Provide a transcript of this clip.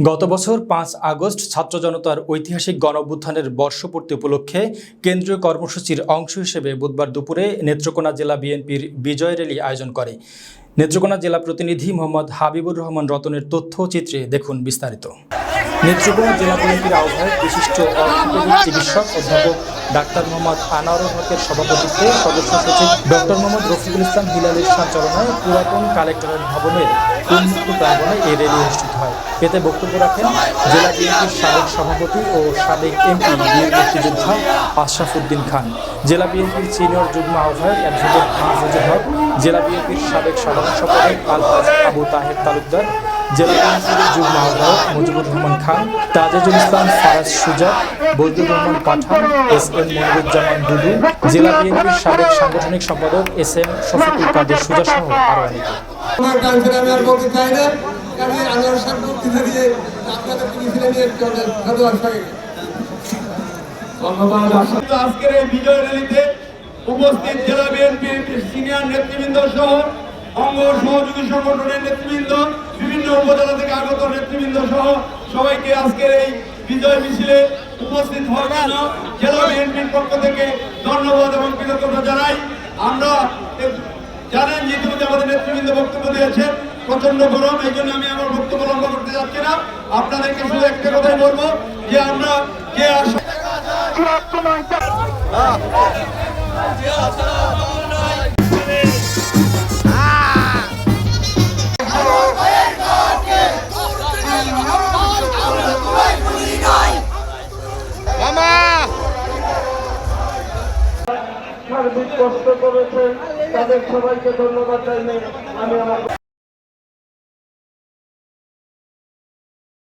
গত বছর ৫ আগস্ট ছাত্র জনতার ঐতিহাসিক গণঅভ্যুত্থানের বর্ষপূর্তি উপলক্ষে কেন্দ্রীয় কর্মসূচির অংশ হিসেবে বুধবার দুপুরে নেত্রকোনা জেলা বিএনপির বিজয় র্যালি আয়োজন করে। নেত্রকোনা জেলা প্রতিনিধি মোহাম্মদ হাবিবুর রহমান রতনের তথ্যচিত্রে দেখুন বিস্তারিত। নেত্রকোনা জেলা বিএনপির আহ্বায়ক বিশিষ্ট অর্থোপেডিক চিকিৎসক অধ্যাপক ডাক্তার মোহাম্মদ আনোয়ারুল হকের সভাপতিত্বে সদস্য সচিব ডক্টর মোহাম্মদ রফিকুল ইসলাম হিলালের সঞ্চালনায় পুরাতন কালেক্টরেট ভবনের উন্মুক্ত প্রাঙ্গণে এই র্যালি অনুষ্ঠিত হয়। এতে বক্তব্য রাখেন জেলা বিএনপির সাবেক সভাপতি ও সাবেক এমপি বীর মুক্তিযোদ্ধা আশরাফউদ্দিন খান, জেলা বিএনপির সিনিয়র যুগ্ম আহ্বায়ক অ্যাডভোকেট মাহফুজুল হক, জেলা বিএনপির সাবেক সাধারণ সম্পাদক আলহাজ আবু তাহের তালুকদার, জেলা বিএনপির যুগ্ম আহ্বায়ক মুজিবুর রহমান খান, তাজেজুল ইসলাম ফারাজ সুজা, বৈদুর রহমান পাঠান, এস.এম. মনিরুজ্জামান দুদু, জেলা বিএনপির সাবেক সাংগঠনিক সম্পাদক এস.এম. শফিকুল কাদের সুজা সহ আরও অনেকে। আজকের এই বিজয় র্যালিতে উপস্থিত জেলা বিএনপির সিনিয়র নেতৃবৃন্দ সহ অঙ্গ সহযোগী সংগঠনের নেতৃবৃন্দ, বিভিন্ন উপজেলা থেকে আগত নেতৃবৃন্দ সহ সবাইকে আজকের এই বিজয় মিছিলে উপস্থিত হওয়ার জন্য জেলা বিএনপির পক্ষ থেকে ধন্যবাদ এবং কৃতজ্ঞতা জানাই। আমরা জানেন যে ইতিমধ্যে আমাদের নেতৃবৃন্দ বক্তব্য দিয়েছেন, প্রচন্ড গরম, এই জন্য আমি আমার বক্তব্য লম্বা করতে যাচ্ছি না। আপনাদেরকে শুধু একটা কথাই বলবো যে আমরা যে সার্বিক কষ্ট করেছে তাদের সবাইকে ধন্যবাদ জানিয়ে আমি আমার